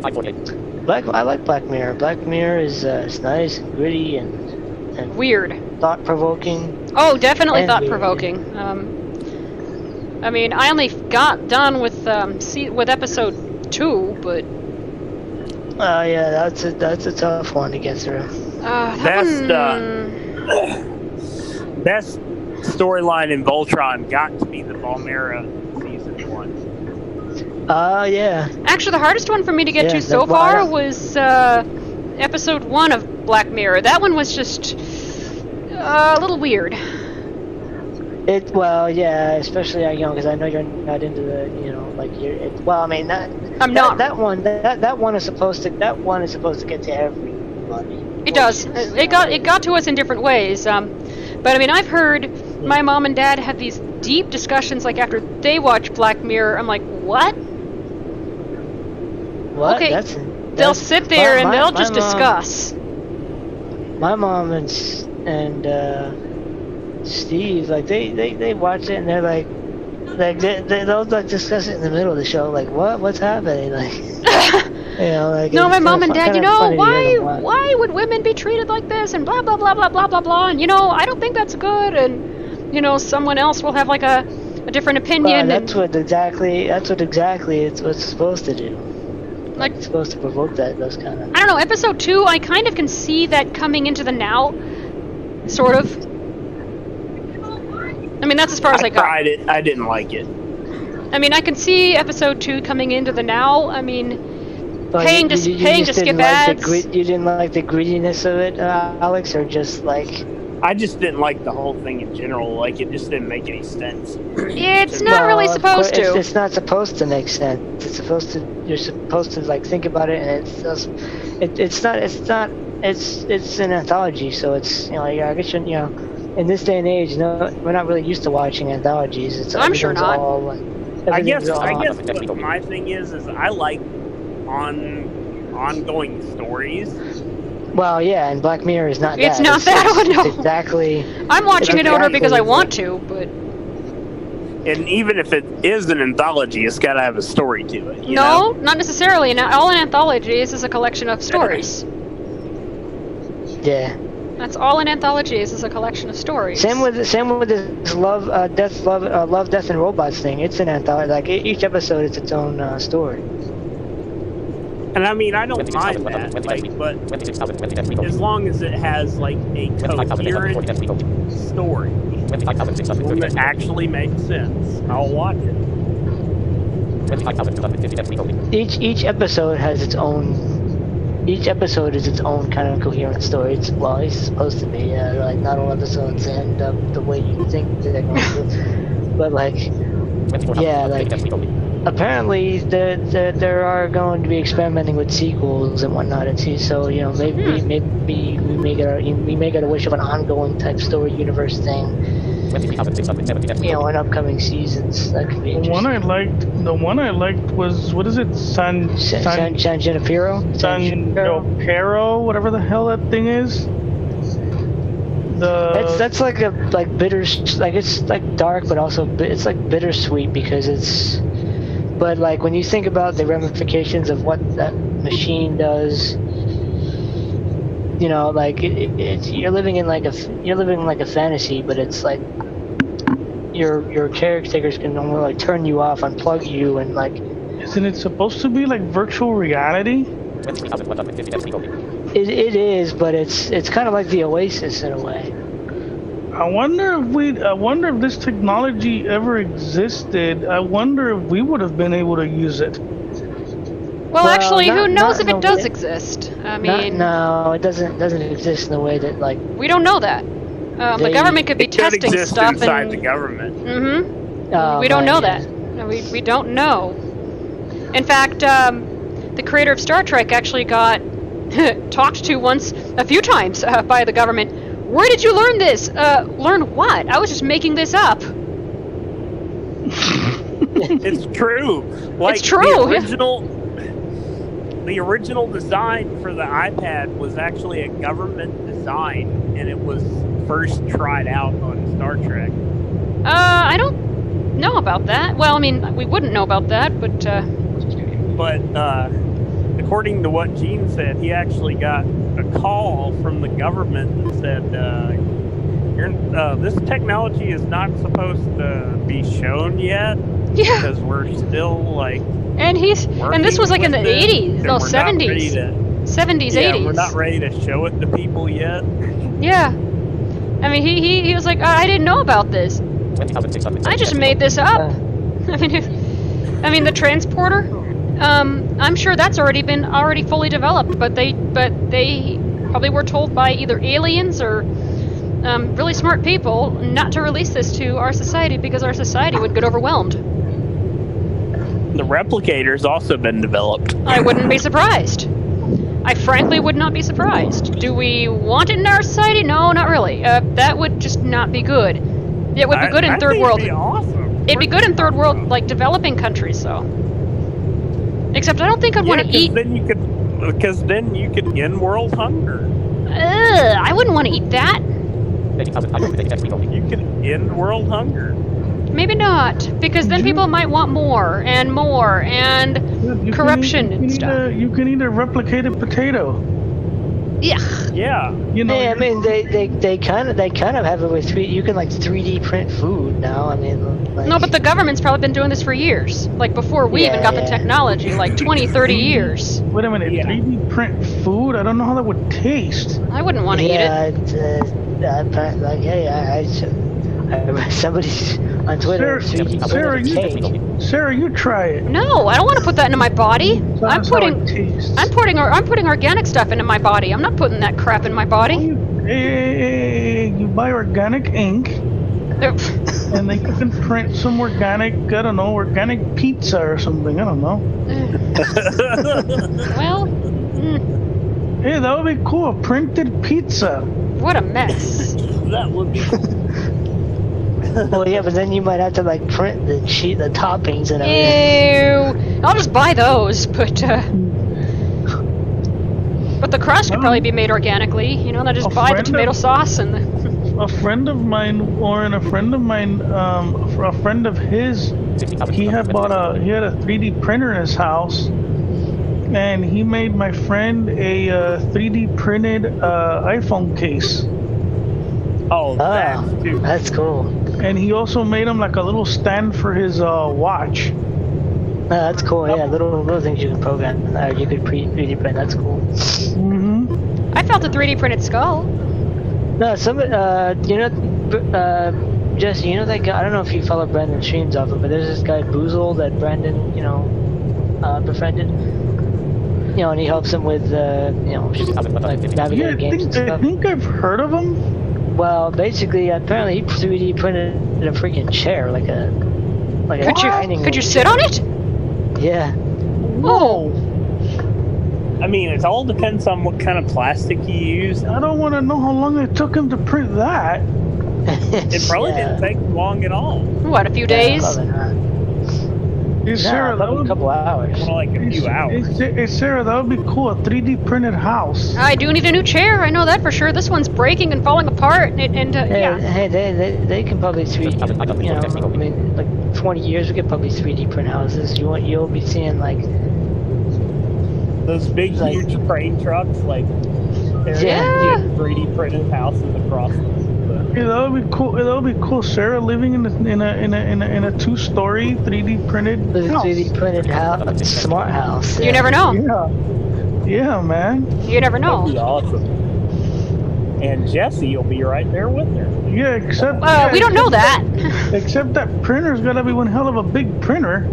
I like Black Mirror. Black Mirror is it's nice and gritty and weird. Thought-provoking. Oh, definitely thought-provoking. I mean, I only got done with episode 2, but. Oh yeah, that's a tough one to get through. Best storyline in Voltron got to be the Balmera season 1. Yeah. Actually, the hardest one for me to get to so far was episode 1 of Black Mirror. That one was just a little weird. Well, yeah, especially because I know you're not into the, like you're. Well, I mean I'm not. That one is supposed to get to everybody. It does. It got to us in different ways. But I mean, I've heard my mom and dad have these deep discussions like after they watch Black Mirror. I'm like, what? What? Okay, they'll sit there and they'll just discuss. My mom and Steve, like they watch it and they're like they'll like discuss it in the middle of the show, like what's happening, like like. No, my mom and dad, why would women be treated like this and blah blah blah blah blah blah blah, and I don't think that's good, and someone else will have like a different opinion. That's what exactly it's what's supposed to do. Like it's supposed to provoke those kind of. I don't know. Episode 2, I kind of can see that coming into the now, sort of. I mean, that's as far as I got. I tried it. I didn't like it. I mean, I can see episode 2 coming into the now. I mean, paying to skip ads. You didn't like the greediness of it, Alex, or just like. I just didn't like the whole thing in general. Like, it just didn't make any sense. It's not really supposed to. It's not supposed to make sense. It's supposed to. You're supposed to like think about it, and it's an anthology, so it's I guess in this day and age, we're not really used to watching anthologies. I'm sure not. I guess what my thing is I like ongoing stories. Well, yeah, and Black Mirror is not that. It's not that one, no. It's exactly. I'm watching it in order because I want to, but. And even if it is an anthology, it's got to have a story to it. No, not necessarily. All an anthology is a collection of stories. Yeah. That's all an anthology is a collection of stories. Same with this love, death, and robots thing. It's an anthology. Like each episode is its own story. And I mean, I don't mind that, but as long as it has like a coherent story that actually makes sense, I'll watch it. Each episode has its own. Each episode is its own kind of coherent story. It's supposed to be. Like not all episodes end up the way you think they're going to. But like, yeah, like apparently there are going to be experimenting with sequels and whatnot. And so maybe we may get a wish of an ongoing type story universe thing. In upcoming seasons. That could be interesting. The one I liked was, what is it? San Junipero? San Junipero, whatever the hell that thing is. That's like bitter, like it's like dark, but also it's like bittersweet because it's. But like when you think about the ramifications of what that machine does. Like you're living in like a fantasy, but it's like your caretakers can normally like turn you off, unplug you, and like Isn't it supposed to be like virtual reality? It is, but it's kind of like the Oasis in a way. I wonder if this technology ever existed. I wonder if we would have been able to use it. Well, actually, who knows if not it does way- exist? I mean, no, it doesn't exist in the way that like. we don't know that. The They- government could be It could testing exist stuff inside and the government. we don't know yeah. that. No, we don't know. In fact, the creator of Star Trek actually got talked to once, a few times, by the government. Where did you learn this? Learn what? I was just making this up. It's true. Like, It's true, yeah. The original design for the iPad was actually a government design, and it was first tried out on Star Trek. I don't know about that. Well, I mean, we wouldn't know about that, but But according to what Gene said, he actually got a call from the government that said, this technology is not supposed to be shown yet yeah. because we're still like And this was like in the working with it, 80s, and no, we're not ready 70s, to- 70s, yeah, 80s. we're not ready to show it to people yet. Yeah. I mean, he was like, I didn't know about this. I just made this up. I mean, the transporter. I'm sure that's already fully developed, but they probably were told by either aliens or really smart people not to release this to our society because our society would get overwhelmed. The replicator's also been developed. I wouldn't be surprised. I frankly would not be surprised. Do we want it in our society? No, not really. That would just not be good. It would be good in third world. It'd be awesome. It'd be good in third world, like developing countries, so. Except I don't think I'd want to eat. Because then you could end world hunger. I wouldn't want to eat that. You could end world hunger. Maybe not, because then people might want more and corruption and stuff. You can eat a replicated potato. Yeah. Yeah. You know. Yeah, I mean they kind of have it with you can like 3D print food now. I mean, like, No, but the government's probably been doing this for years. Like before we even got the technology, like 20, 30 years. Wait a minute, Yeah. 3D print food? I don't know how that would taste. I wouldn't want to eat it. Somebody on Twitter 3D printed cake. Sarah, you try it. No, I don't want to put that into my body. I'm That's how it putting tastes. I'm putting organic stuff into my body. I'm not putting that crap in my body. Hey, you buy organic ink, and then you can print some organic, I don't know, organic pizza or something. I don't know. Well, Hey, that would be cool. A printed pizza. what a mess. That would be cool. Well, yeah, but then you might have to like print the toppings and everything. Ew. I'll just buy those, but the crust could probably be made organically. You know, I just buy the tomato sauce and the... A friend of mine, a friend of his, he had a 3D printer in his house, and he made my friend a 3D printed iPhone case. Oh, That's cool. And he also made him like a little stand for his watch. That's cool. Yeah, little things you can program. You could 3D print. That's cool. Mm-hmm. I felt a 3D printed skull. No, Jesse, you know that guy? I don't know if you follow Brandon's streams often, but there's this guy Boozle that Brandon, befriended. You know, and he helps him with, like navigating games and stuff. I think I've heard of him. Well, basically, apparently he 3D printed a freaking chair, like a dining Could you room. sit on it? Yeah. Oh. I mean, it all depends on what kind of plastic you use. I don't want to know how long it took him to print that. It probably didn't take long at all. What, a few days? Probably not. Hey, Sarah, that probably would a couple hours. More like a few hours. Hey, Sarah, that would be cool. A 3D printed house. I do need a new chair. I know that for sure. This one's breaking and falling apart. Hey, they can probably 3D. I mean, like 20 years we could probably 3D print houses. You'll be seeing like Those big, huge crane trucks, like, they're 3D printed houses across them. Yeah, that would be cool. That would be cool. Sarah living in a 2-story 3D printed With a house. 3D printed house, smart house. You never know. Yeah, man. You never know. That'd be awesome. And Jessie will be right there with her. Yeah, except We don't know that. except that printer's gotta be one hell of a big printer.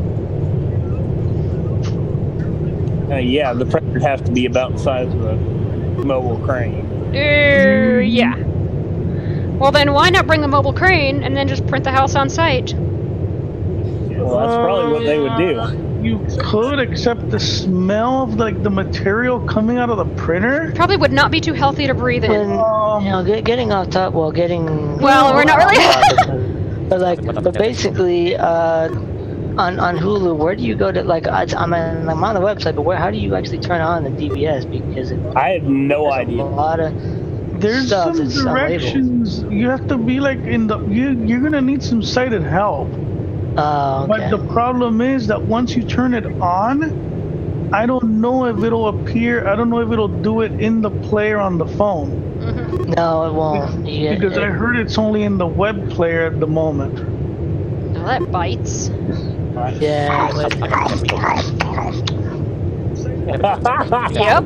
Yeah, the printer would have to be about the size of a mobile crane. Yeah. Well, then why not bring the mobile crane and then just print the house on site? Well, that's probably what they would do. You could, except the smell of like the material coming out of the printer. Probably would not be too healthy to breathe in. Getting off top. Well, we're not really. but basically, on Hulu, where do you go to? Like, I'm on the website, but how do you actually turn on the DVS? Because I have no idea. A lot of There's stuff some that's not directions. You have to be like you're gonna need some sighted help. okay. But the problem is that once you turn it on, I don't know if it'll appear. I don't know if it'll do it in the player on the phone. No, it won't. Because I heard it's only in the web player at the moment. Oh, that bites. Yeah. Yep.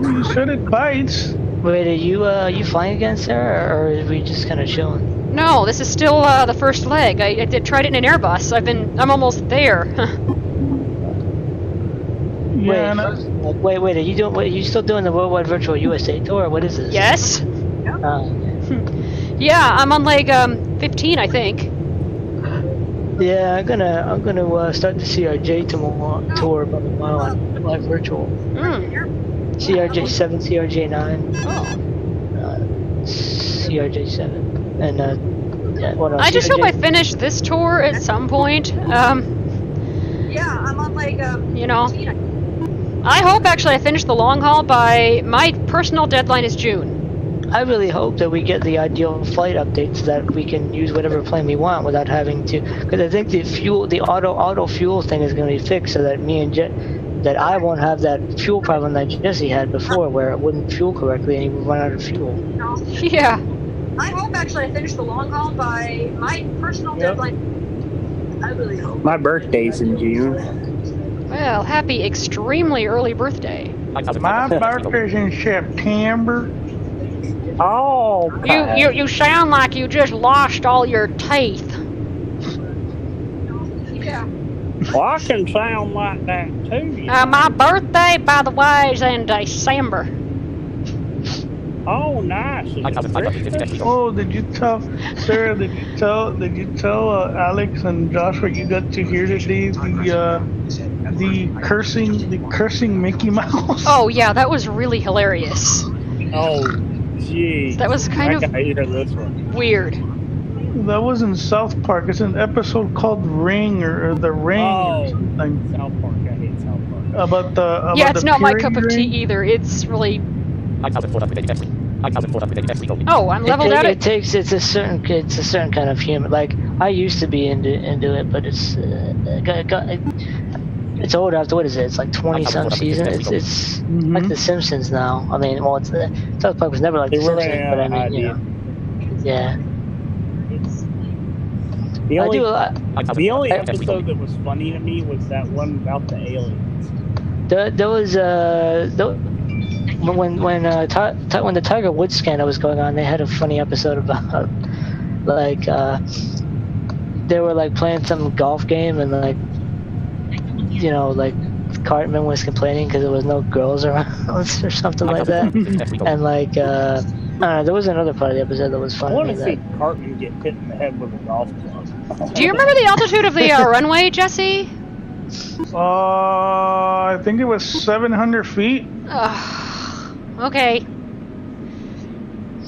You said it bites. Wait, are you flying again, Sarah, or are we just kind of chilling? No, this is still the first leg. I tried it in an Airbus. I'm almost there. Yeah. Wait, are you still doing the Worldwide Virtual USA tour? What is this? Yes. Oh, Yeah, I'm on leg 15, I think. yeah, I'm gonna start the CRJ tour about a mile on live virtual. CRJ7, CRJ9, Oh. CRJ7, and what else? I just hope I CRJ finish this tour at some point. Yeah, I'm on like You know, I hope actually I finish the long haul by my personal deadline is June. I really hope that we get the ideal flight update so that we can use whatever plane we want without having to. Because I think the auto fuel thing is going to be fixed so that that I won't have that fuel problem that Jessie had before, where it wouldn't fuel correctly and he would run out of fuel. Yeah. I hope actually I finish the long haul by my personal deadline. I really hope. My birthday's in June. Well, happy extremely early birthday. My birthday's in September. Oh, You sound like you just lost all your teeth. Yeah. well, I can sound like that too. My birthday, by the way, is in December. Oh, nice. Oh, did you tell Sarah? Did you tell Alex and Joshua you got to hear today the cursing Mickey Mouse? Oh yeah, that was really hilarious. Oh, gee. That was kind of I hear this one. weird. That was in South Park. It's an episode called Ring or The Ring or something. South Park. I hate South Park. About Yeah, it's the not my purity cup of tea ring. either. It's really. Oh, I'm leveled out. It's a certain kind of humor. Like I used to be into it, but it's it's old after what is it? It's like 20-some seasons. It's like The Simpsons now. I mean, well, South Park was never like The Simpsons, but I mean, yeah. The only, I do a lot. the only episode that was funny to me was that one about the aliens. There was when the Tiger Woods scandal was going on, they had a funny episode about like they were like playing some golf game and like like Cartman was complaining because there was no girls around or something like that, and like there was another part of the episode that was funny. I want to see Cartman get hit in the head with a golf club. Do you remember the altitude of the runway, Jessie? I think it was 700 feet. Okay.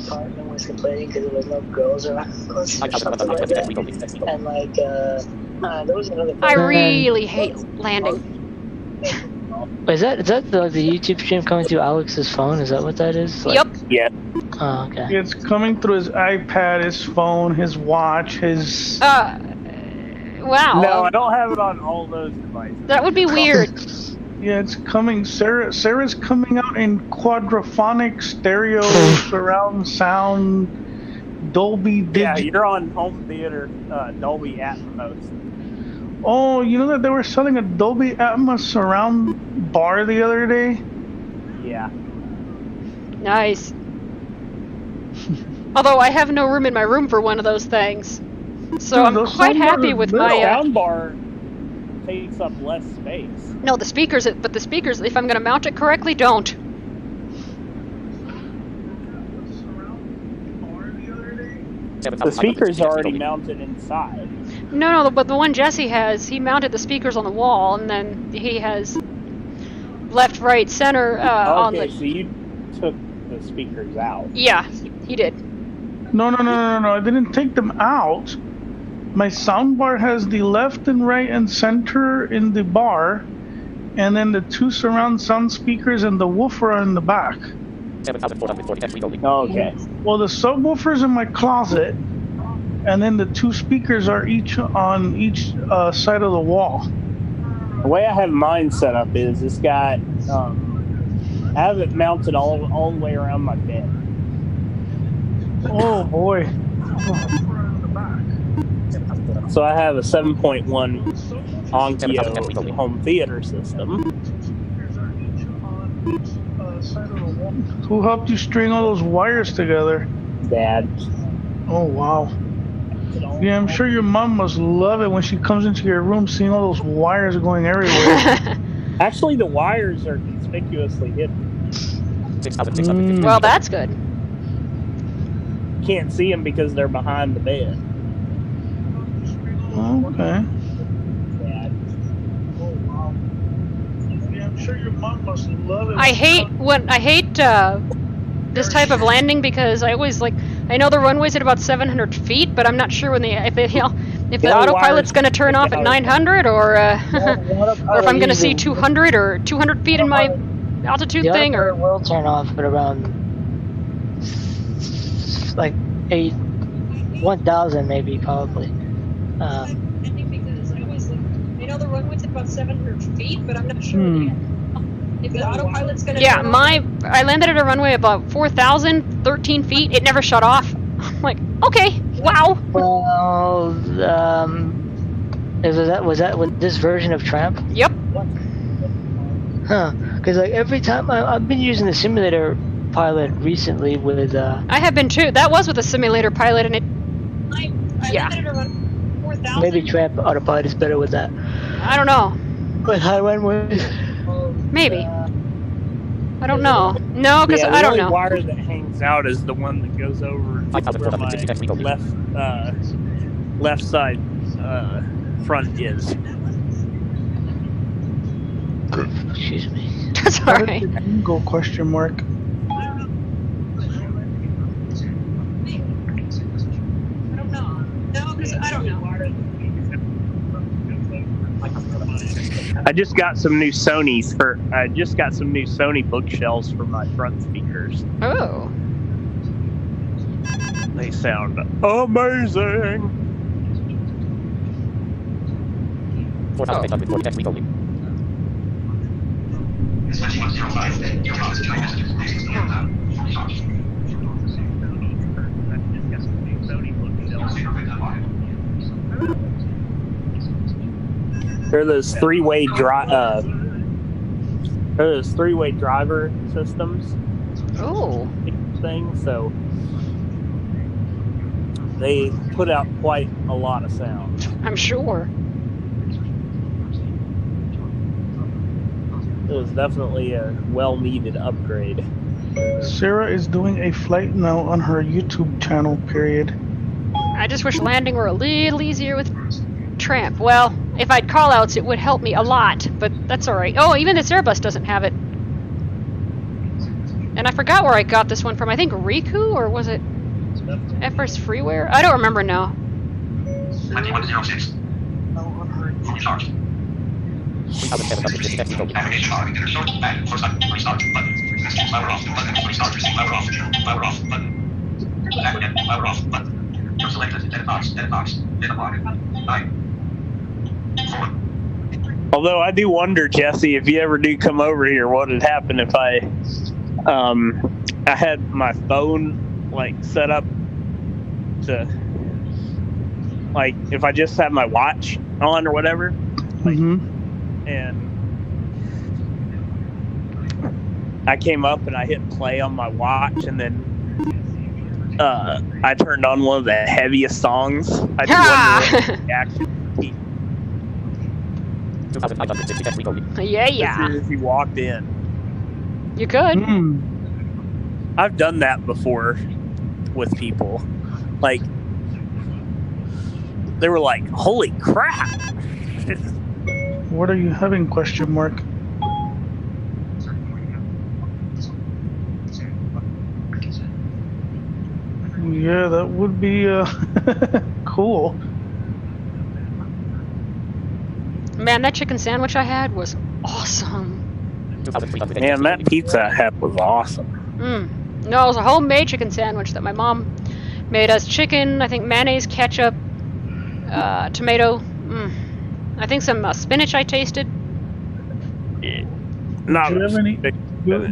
Cartman was complaining because there was no girls around or something like that, and like there was another part. I really hate landing. Is that the YouTube stream coming through Alex's phone? Is that what that is? Like, Yep. Yeah. Oh, okay. It's coming through his iPad, his phone, his watch, his. Wow. No, I don't have it on all those devices. That would be weird. Yeah, it's coming. Sarah's coming out in quadraphonic stereo surround sound, Dolby Yeah, Digital. you're on home theater, Dolby Atmos. Oh, you know that they were selling a Dolby Atmos surround bar the other day? Yeah. Nice. Although I have no room in my room for one of those things. So Dude, I'm those quite soundbars happy are with little. my... Soundbar takes up less space. No, the speakers, but the speakers, if I'm going to mount it correctly, don't. The speaker's already mounted inside. No, but the one Jessie has, he mounted the speakers on the wall, and then he has left, right, center on the... Okay, so you took the speakers out. Yeah, he did. No, I didn't take them out. My soundbar has the left and right and center in the bar, and then the 2 surround sound speakers and the woofer are in the back. Okay. Well, the subwoofer's in my closet, and then the 2 speakers are each on each side of the wall. The way I have mine set up is it's got, I have it mounted all the way around my bed. Oh boy. So I have a 7.1 Onkyo home theater system. Who helped you string all those wires together? Dad. Oh wow. Yeah, I'm sure your mom must love it when she comes into your room seeing all those wires going everywhere. Actually, the wires are conspicuously hidden. Well, that's good. You can't see them because they're behind the bed. Okay. Dad. Yeah, I'm sure your mom must love it. I hate this type of landing because I always I know the runway's at about 700 feet, but I'm not sure when if the autopilot's going to turn off at 900 or if I'm going to see 200 or 200 feet in my altitude thing, or will turn off at around like 1,000 maybe, probably. Because I always I know the runway's at about 700 feet, but I'm not sure if the autopilot's going to. Yeah, I landed at a runway about 4,000, 13 feet. It never shut off. I'm like, okay, wow. Well, was that with this version of Tramp? Yep. Huh? Because like every time I've been using the simulator pilot recently with. I have been too. That was with a simulator pilot, and it. I landed at around 4,000. Maybe Tramp autopilot is better with that. I don't know. With high runways. Maybe. I don't know. No, because I don't know. The wire that hangs out is the one that goes over where my left side front is. Excuse me. That's all right. Go question mark. I don't know. No, because I don't know. I just got some new Sony bookshelves for my front speakers. Oh. They sound amazing. They're those three-way driver systems. Oh. Things, so they put out quite a lot of sound. I'm sure. It was definitely a well-needed upgrade. Sarah is doing a flight note on her YouTube channel, period. I just wish landing were a little easier with Tramp. Well, if I'd call-outs, it would help me a lot, but that's alright. Oh, even this Airbus doesn't have it. And I forgot where I got this one from. I think Riku, or was it Everest Freeware? I don't remember now. 2106. Fully charged. Navigation bar. Short back. Restart button. Power off button. Restart. Power off. Power off button. Back again. Power off button. You're selected. Data box. Data box. Data block. 9. 4. Although I do wonder, Jessie, if you ever do come over here, what would happen if I had my phone like set up to like if I just had my watch on or whatever, like, and I came up and I hit play on my watch, and then I turned on one of the heaviest songs. I do wonder what the reaction would be. Yeah. If he walked in. You could. I've done that before with people. Like, they were like, holy crap. What are you having, question mark? Yeah, that would be cool. Man, that chicken sandwich I had was awesome. Man, that pizza I had was awesome. No, it was a homemade chicken sandwich that my mom made us. Chicken, I think mayonnaise, ketchup, tomato. I think some spinach I tasted. Not Did you have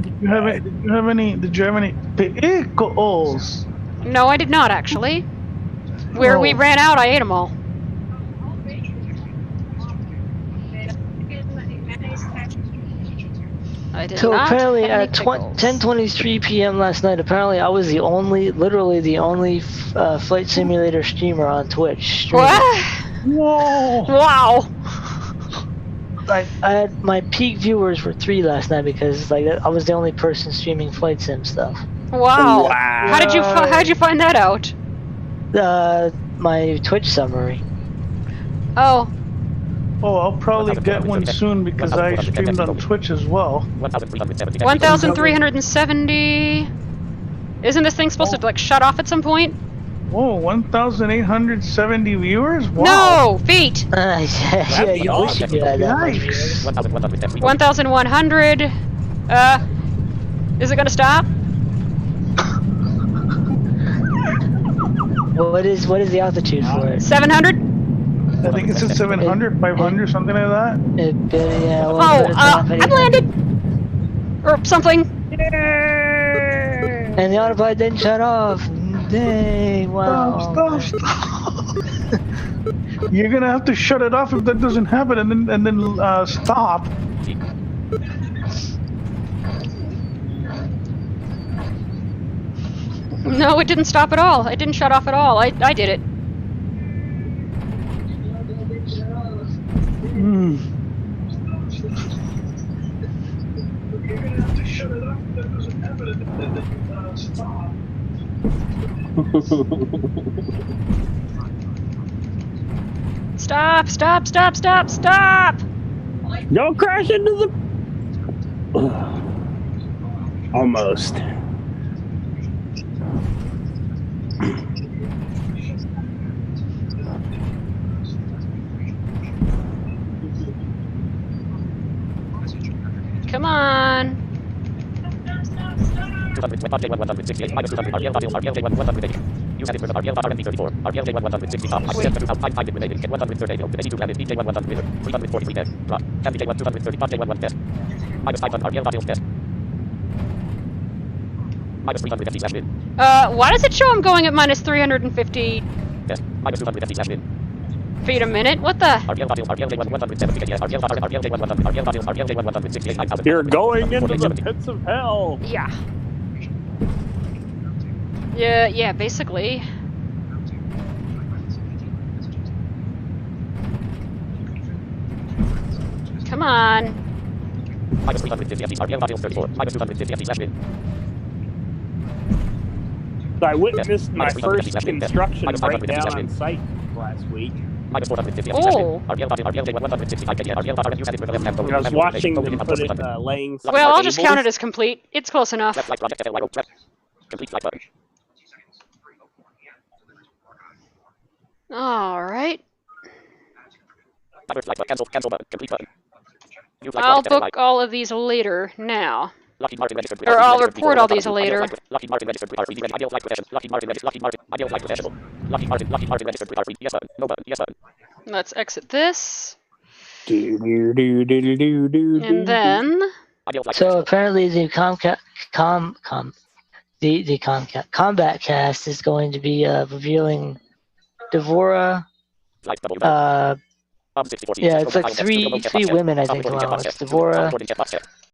any pickles? No, I did not actually. Where we ran out, I ate them all. I did So not apparently have any at pickles. 10:23 p.m. last night, apparently I was literally the only flight simulator streamer on Twitch. streaming. What? Whoa! Wow. Like I had my peak viewers were 3 last night because like I was the only person streaming flight sim stuff. Wow. Wow. How did you find that out? My Twitch summary. Oh. Oh, I'll probably get one soon because I streamed on Twitch as well. 1,370. Isn't this thing supposed to like shut off at some point? Whoa, 1,870 viewers? Wow. No, feet. Yeah, you wish you had that much Yikes. viewers. 1,100. Is it gonna stop? What is the altitude for it? 700. I think it's at 700, 500, something like that. Yeah. Well, Oh, I've 800. landed. Or something. And the autopilot didn't shut off. Dang! Wow. Stop. You're gonna have to shut it off if that doesn't happen, and then stop. No, it didn't stop at all. It didn't shut off at all. I did it. Stop! Stop! Stop! Stop! Stop! Don't crash into the... Almost. Come on! Why does it show I'm going at minus 350 feet a minute? What the? You're going into the pits of hell. Yeah. Yeah, basically. Come on. I witnessed my first construction breakdown on site last week. Oh. I was watching them put it, laying... Well, I'll just count it as complete. It's close enough. Alright. I'll book all of these later now. Or I'll report all these later. Let's exit this. And then So apparently the Combat Cast is going to be revealing Devora. Yeah, it's like three women, I think. Well, it's Devora,